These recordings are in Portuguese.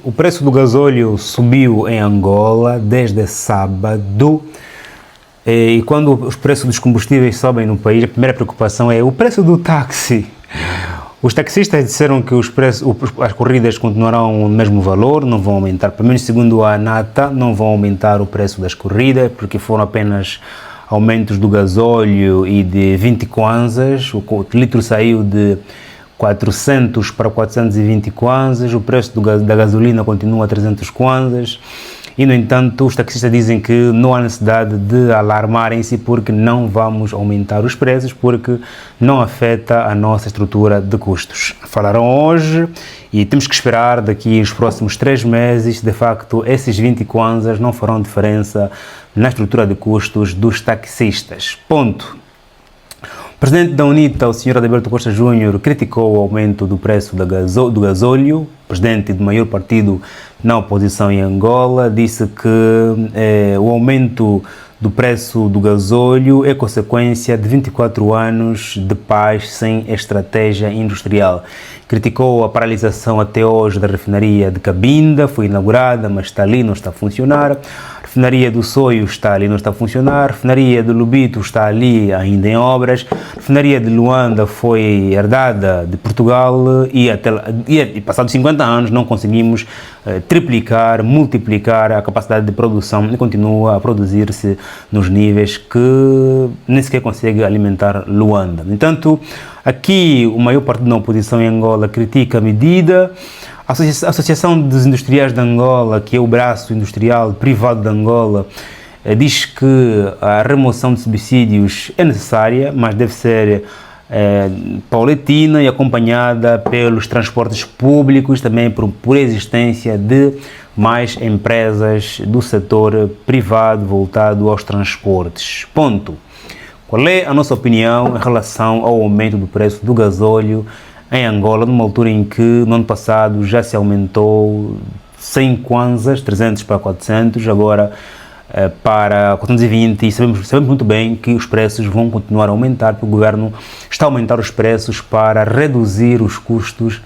O preço do gasóleo subiu em Angola desde sábado. E quando os preços dos combustíveis sobem no país, a primeira preocupação é o preço do táxi. Os taxistas disseram que as corridas continuarão no mesmo valor, não vão aumentar. Pelo menos segundo a ANATA, não vão aumentar o preço das corridas, porque foram apenas aumentos do gasóleo e de 20 kwanzas. O litro saiu de 400 para 420 kwanzas, o preço da gasolina continua a 300 kwanzas. E, no entanto, os taxistas dizem que não há necessidade de alarmarem-se porque não vamos aumentar os preços, porque não afeta a nossa estrutura de custos. Falaram hoje e temos que esperar daqui os próximos 3 meses. De facto, esses 20 kwanzas não farão diferença na estrutura de custos dos taxistas. Ponto. O presidente da UNITA, o Sr. Adalberto Costa Júnior, criticou o aumento do preço do gasóleo. O presidente do maior partido na oposição em Angola disse que o aumento do preço do gasóleo é consequência de 24 anos de paz sem estratégia industrial. Criticou a paralisação até hoje da refinaria de Cabinda, foi inaugurada, mas está ali, não está a funcionar. A refinaria do Soio está ali, não está a funcionar. A refinaria de Lubito está ali, ainda em obras. A refinaria de Luanda foi herdada de Portugal e passados 50 anos não conseguimos triplicar, multiplicar a capacidade de produção e continua a produzir-se nos níveis que nem sequer consegue alimentar Luanda. No entanto, aqui o maior partido da oposição em Angola critica a medida. A Associação dos Industriais de Angola, que é o braço industrial privado de Angola, diz que a remoção de subsídios é necessária, mas deve ser paulatina e acompanhada pelos transportes públicos, também por existência de mais empresas do setor privado voltado aos transportes. Ponto. Qual é a nossa opinião em relação ao aumento do preço do gasóleo em Angola, numa altura em que no ano passado já se aumentou 100 kwanzas, 300 para 400, agora para 420, e sabemos muito bem que os preços vão continuar a aumentar, porque o governo está a aumentar os preços para reduzir os custos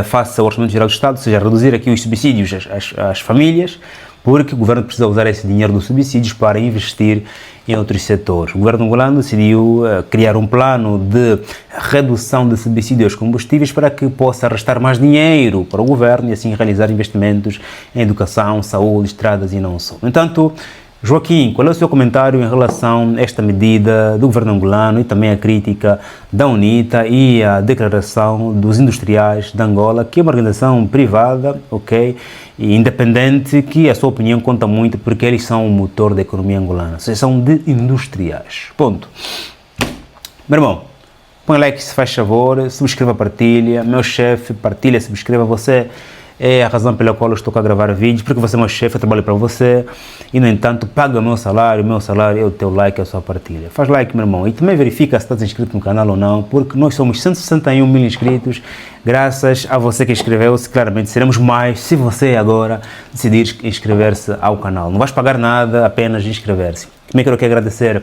face ao Orçamento Geral do Estado, ou seja, reduzir aqui os subsídios às famílias, porque o governo precisa usar esse dinheiro dos subsídios para investir em outros setores. O governo angolano decidiu criar um plano de redução de subsídios aos combustíveis para que possa restar mais dinheiro para o governo e assim realizar investimentos em educação, saúde, estradas e não só. No entanto, Joaquim, qual é o seu comentário em relação a esta medida do governo angolano e também a crítica da UNITA e a declaração dos industriais de Angola, que é uma organização privada, ok, e independente, que a sua opinião conta muito porque eles são o motor da economia angolana, são de industriais. Ponto. Meu irmão, põe like se faz favor, subscreva, partilha, meu chefe, partilha, subscreva, você é a razão pela qual eu estou a gravar vídeos, porque você é meu chefe, eu trabalho para você e, no entanto, paga o meu salário é o teu like, é a sua partilha. Faz like, meu irmão, e também verifica se estás inscrito no canal ou não, porque nós somos 161 mil inscritos, graças a você que inscreveu-se. Claramente seremos mais se você agora decidir inscrever-se ao canal. Não vais pagar nada, apenas inscrever-se. Também quero aqui agradecer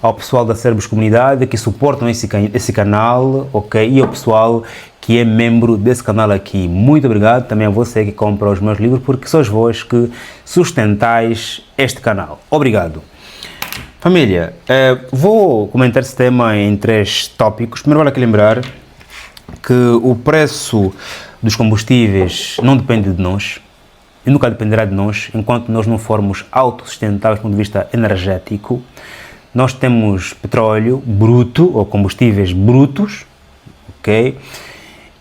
ao pessoal da Cerebros Comunidade que suportam esse canal, ok, e ao pessoal que é membro desse canal aqui. Muito obrigado também a você que compra os meus livros, porque sois vós que sustentais este canal. Obrigado. Família, vou comentar esse tema em 3 tópicos. Primeiro, vale aqui lembrar que o preço dos combustíveis não depende de nós e nunca dependerá de nós enquanto nós não formos autossustentáveis do ponto de vista energético. Nós temos petróleo bruto ou combustíveis brutos, ok?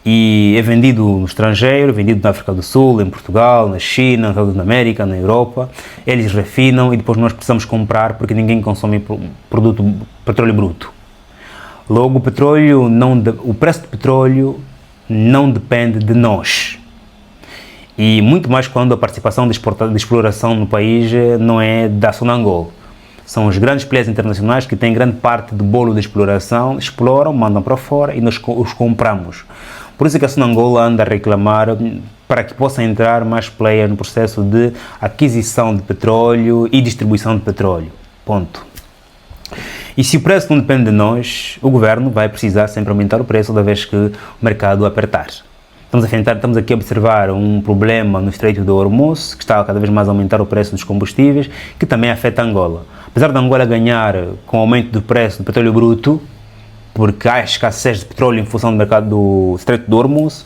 E é vendido no estrangeiro, é vendido na África do Sul, em Portugal, na China, nos Estados Unidos da América, na Europa. Eles refinam e depois nós precisamos comprar porque ninguém consome petróleo bruto. Logo, o preço do petróleo não depende de nós. E muito mais quando a participação de exploração no país não é da Sonangol. São os grandes players internacionais que têm grande parte do bolo de exploração, exploram, mandam para fora e nós os compramos. Por isso é que a Sonangol anda a reclamar para que possa entrar mais players no processo de aquisição de petróleo e distribuição de petróleo. Ponto. E se o preço não depende de nós, o governo vai precisar sempre aumentar o preço da vez que o mercado apertar. estamos aqui a observar um problema no Estreito do Hormuz, que está cada vez mais a aumentar o preço dos combustíveis, que também afeta Angola. Apesar de Angola ganhar com o aumento do preço do petróleo bruto, porque há escassez de petróleo em função do mercado do Estreito do Hormuz,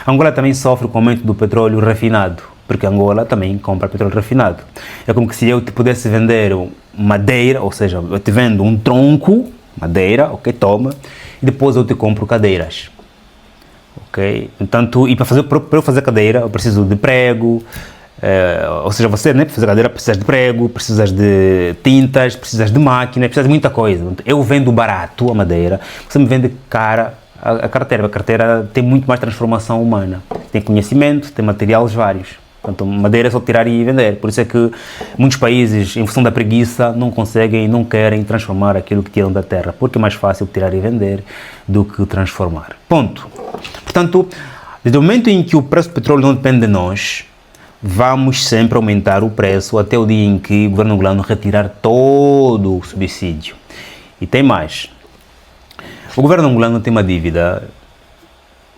Angola também sofre com o aumento do petróleo refinado, porque Angola também compra petróleo refinado. É como que se eu te pudesse vender madeira, ou seja, eu te vendo um tronco, madeira, ok, toma, e depois eu te compro cadeiras. Ok? Portanto, e para eu fazer cadeira, eu preciso de prego, ou seja, você, né, para fazer cadeira precisas de prego, precisas de tintas, precisas de máquina, precisas de muita coisa. Eu vendo barato a madeira, você me vende cara a carteira. A carteira tem muito mais transformação humana, tem conhecimento, tem materiais vários. Portanto, madeira é só tirar e vender. Por isso é que muitos países, em função da preguiça, não conseguem, não querem transformar aquilo que tiram da terra, porque é mais fácil tirar e vender do que transformar. Ponto. Portanto, desde o momento em que o preço do petróleo não depende de nós, vamos sempre aumentar o preço até o dia em que o governo angolano retirar todo o subsídio. E tem mais. O governo angolano tem uma dívida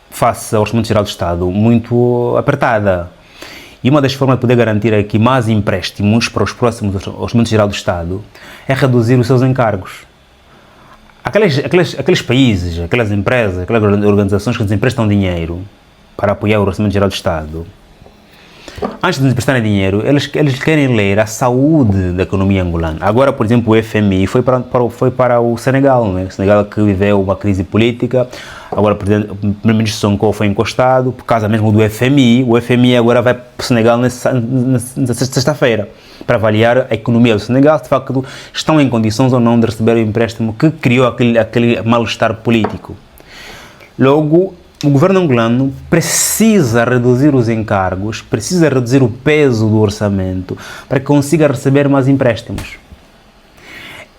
face ao Orçamento Geral do Estado muito apertada. E uma das formas de poder garantir aqui mais empréstimos para os próximos Orçamentos Geral do Estado é reduzir os seus encargos. Aqueles países, aquelas empresas, aquelas organizações que nos emprestam dinheiro para apoiar o Orçamento Geral do Estado, antes de nos emprestarem dinheiro, eles querem ler a saúde da economia angolana. Agora, por exemplo, o FMI foi para o Senegal, né? O Senegal que viveu uma crise política. Agora o primeiro-ministro Sonko foi encostado por causa mesmo do FMI. O FMI agora vai para o Senegal nessa sexta-feira para avaliar a economia do Senegal, de facto estão em condições ou não de receber o empréstimo que criou aquele mal-estar político. Logo, o governo angolano precisa reduzir os encargos, precisa reduzir o peso do orçamento para que consiga receber mais empréstimos.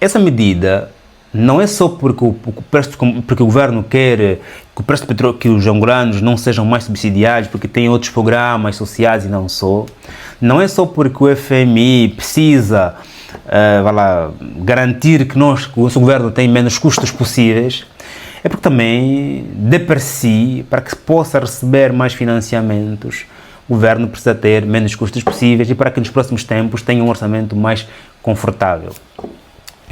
Essa medida não é só porque o governo quer que o preço do petróleo, que os angolanos não sejam mais subsidiados, porque tem outros programas sociais e não só. Não é só porque o FMI precisa garantir que o nosso governo tem menos custos possíveis. É porque também, de per si, para que se possa receber mais financiamentos, o governo precisa ter menos custos possíveis e para que nos próximos tempos tenha um orçamento mais confortável.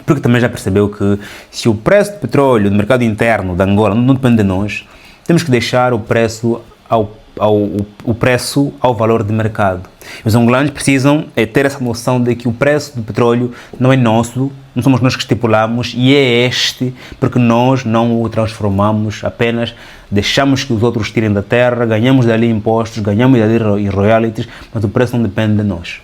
Porque também já percebeu que se o preço do petróleo do mercado interno da Angola não depende de nós, temos que deixar o preço ao valor de mercado. Os angolanos precisam ter essa noção de que o preço do petróleo não é nosso, não somos nós que estipulamos, e é este porque nós não o transformamos, apenas deixamos que os outros tirem da terra, ganhamos dali impostos, ganhamos dali royalties, mas o preço não depende de nós.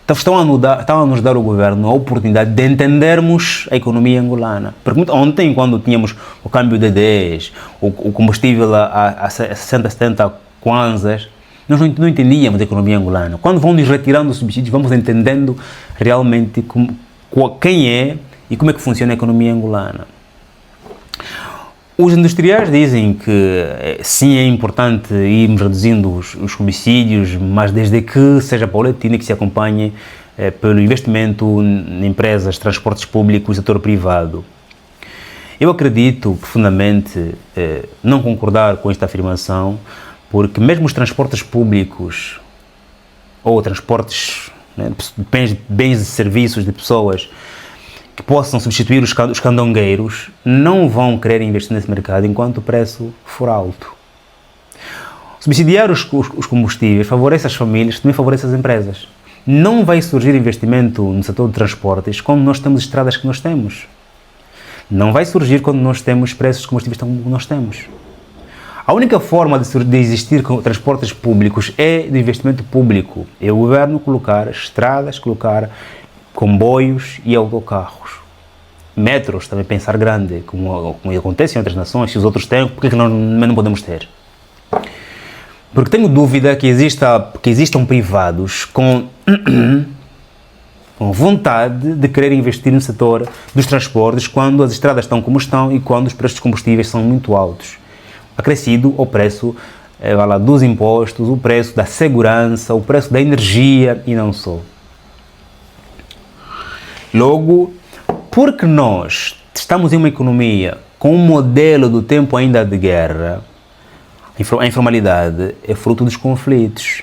Então estão a nos dar o governo a oportunidade de entendermos a economia angolana. Porque ontem, quando tínhamos o câmbio de 10, o combustível a 60, 70 kwanzas, nós não entendíamos a economia angolana. Quando vão nos retirando os subsídios, vamos entendendo realmente quem é e como é que funciona a economia angolana. Os industriais dizem que sim, é importante irmos reduzindo os subsídios, mas desde que seja paulatina e que se acompanhe pelo investimento em empresas, transportes públicos e setor privado. Eu acredito profundamente não concordar com esta afirmação, porque mesmo os transportes públicos ou transportes, bens e serviços de pessoas que possam substituir os candongueiros, não vão querer investir nesse mercado enquanto o preço for alto. Subsidiar os combustíveis favorece as famílias, também favorece as empresas. Não vai surgir investimento no setor de transportes quando nós temos estradas que nós temos. Não vai surgir quando nós temos preços de combustíveis como nós temos. A única forma de existir com transportes públicos é de investimento público. É o governo colocar estradas, colocar comboios e autocarros. Metros, também pensar grande, como acontece em outras nações, se os outros têm, por que nós não podemos ter? Porque tenho dúvida que existam privados com vontade de querer investir no setor dos transportes quando as estradas estão como estão e quando os preços dos combustíveis são muito altos. Acrescido o preço dos impostos, o preço da segurança, o preço da energia e não só. Logo, porque nós estamos em uma economia com um modelo do tempo ainda de guerra, A informalidade é fruto dos conflitos.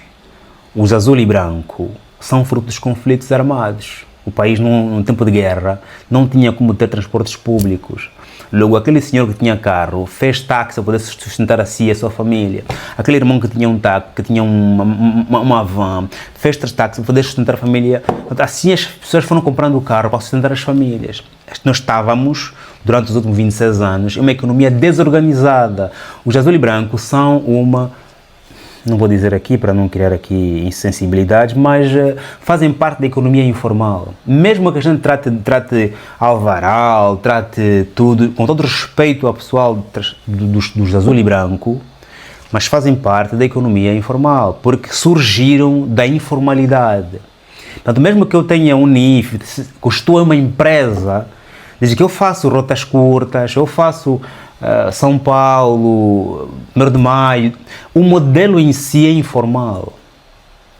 Os azul e branco são fruto dos conflitos armados. O país, num tempo de guerra, não tinha como ter transportes públicos. Logo, aquele senhor que tinha carro fez táxi para poder sustentar a si e a sua família. Aquele irmão que tinha um táxi, que tinha uma van, fez três táxis para poder sustentar a família. Assim as pessoas foram comprando o carro para sustentar as famílias. Nós estávamos, durante os últimos 26 anos, em uma economia desorganizada. Os azul e branco são não vou dizer aqui para não criar aqui insensibilidades, mas fazem parte da economia informal. Mesmo que a gente trate alvaral, trate tudo, com todo respeito ao pessoal dos azul e branco, mas fazem parte da economia informal, porque surgiram da informalidade. Portanto, mesmo que eu tenha um NIF, que estou em uma empresa, desde que eu faço rotas curtas, eu faço São Paulo, 1º de Maio, o modelo em si é informal.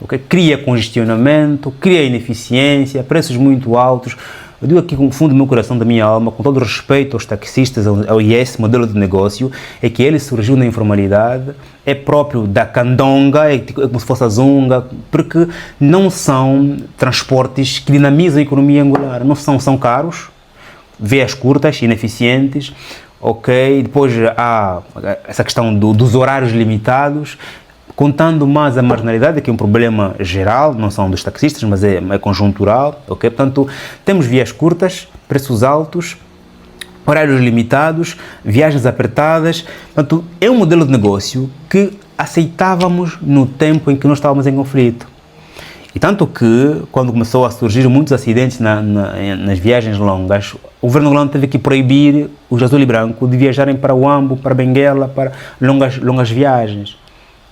Okay? Cria congestionamento, cria ineficiência, preços muito altos. Eu digo aqui com o fundo do meu coração, da minha alma, com todo o respeito aos taxistas, ao IES, modelo de negócio, é que ele surgiu na informalidade, é próprio da candonga, é como se fosse a zunga, porque não são transportes que dinamizam a economia angular, não são caros, vias curtas, ineficientes, ok? Depois há essa questão dos horários limitados, contando mais a marginalidade, que é um problema geral, não são dos taxistas, mas é conjuntural, ok? Portanto, temos vias curtas, preços altos, horários limitados, viagens apertadas. Portanto, é um modelo de negócio que aceitávamos no tempo em que nós estávamos em conflito. E tanto que, quando começou a surgir muitos acidentes nas viagens longas, o governo angolano teve que proibir os azul e branco de viajarem para Huambo, para Benguela, para longas viagens.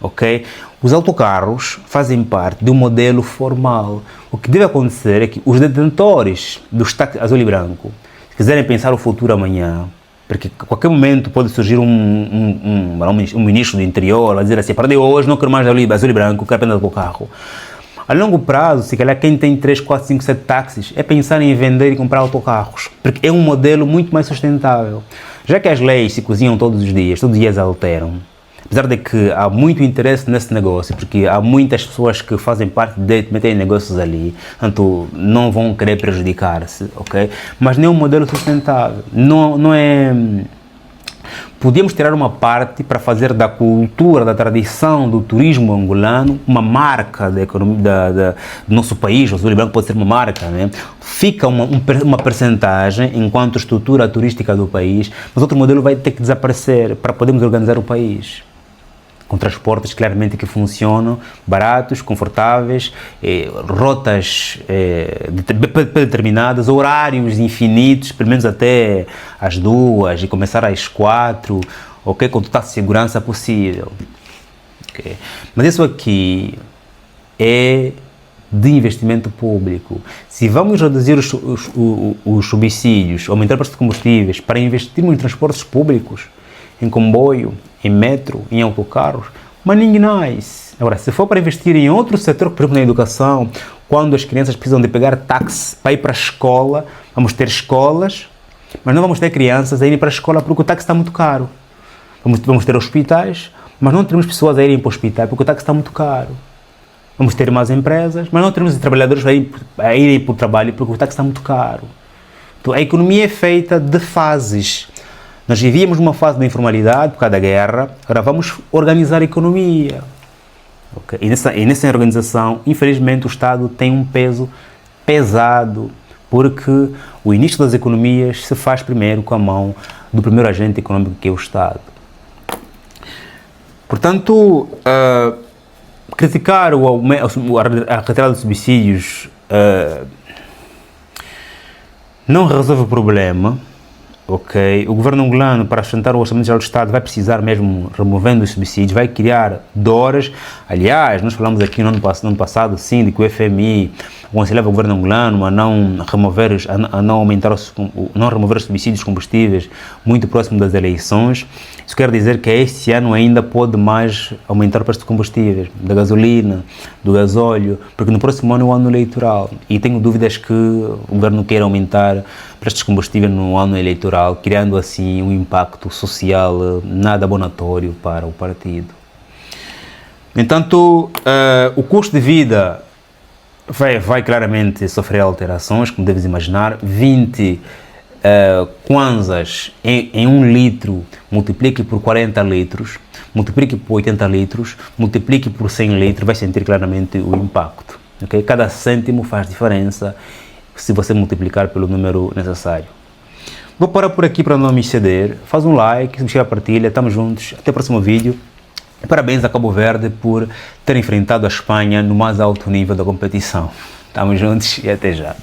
Okay? Os autocarros fazem parte de um modelo formal. O que deve acontecer é que os detentores dos táxis azul e branco, se quiserem pensar o futuro amanhã, porque a qualquer momento pode surgir um ministro do interior, vai dizer assim, para de hoje não quero mais azul e branco, quero apenas o carro. A longo prazo, se calhar quem tem 3, 4, 5, 7 táxis é pensar em vender e comprar autocarros, porque é um modelo muito mais sustentável. Já que as leis se cozinham todos os dias alteram, apesar de que há muito interesse nesse negócio, porque há muitas pessoas que fazem parte de meterem negócios ali, portanto não vão querer prejudicar-se, ok? Mas nem é um modelo sustentável, não é... Podíamos tirar uma parte para fazer da cultura, da tradição, do turismo angolano, uma marca da economia do nosso país. O azul e branco pode ser uma marca, né? Fica uma percentagem enquanto estrutura turística do país, mas outro modelo vai ter que desaparecer para podermos organizar o país. Com transportes claramente que funcionam, baratos, confortáveis, rotas determinadas, horários infinitos, pelo menos até às 2 e começar às 4, ok? Com total segurança possível. Okay? Mas isso aqui é de investimento público. Se vamos reduzir os subsídios, aumentar o preço de combustíveis para investirmos em transportes públicos, em comboio, em metro, em autocarros, mas ninguém mais. Agora, se for para investir em outro setor, por exemplo, na educação, quando as crianças precisam de pegar táxi para ir para a escola, vamos ter escolas, mas não vamos ter crianças a irem para a escola porque o táxi está muito caro. Vamos ter hospitais, mas não teremos pessoas a irem para o hospital porque o táxi está muito caro. Vamos ter mais empresas, mas não teremos trabalhadores a irem para o trabalho porque o táxi está muito caro. Então, a economia é feita de fases. Nós vivíamos numa fase da informalidade por causa da guerra, agora vamos organizar a economia. Okay? E nessa organização, infelizmente, o Estado tem um peso pesado, porque o início das economias se faz primeiro com a mão do primeiro agente econômico, que é o Estado. Portanto, criticar a retirada de subsídios não resolve o problema. Ok, o governo angolano, para sustentar o orçamento geral do Estado, vai precisar mesmo, removendo os subsídios, vai criar dores. Aliás, nós falamos aqui no ano passado, sim, de que o FMI aconselhava o governo angolano a não remover os subsídios combustíveis muito próximo das eleições. Isso quer dizer que este ano ainda pode mais aumentar o preço de combustíveis, da gasolina, do gasóleo, porque no próximo ano é o ano eleitoral e tenho dúvidas que o governo queira aumentar preços de combustível no ano eleitoral, criando assim um impacto social nada abonatório para o partido. No entanto, o custo de vida vai claramente sofrer alterações, como deves imaginar. 20 kwanzas em 1 litro, multiplique por 40 litros, multiplique por 80 litros, multiplique por 100 litros, vai sentir claramente o impacto. Okay? Cada cêntimo faz diferença se você multiplicar pelo número necessário. Vou parar por aqui para não me exceder. Faz um like, se inscreve, partilha, estamos juntos, até o próximo vídeo. Parabéns a Cabo Verde por ter enfrentado a Espanha no mais alto nível da competição. Estamos juntos e até já.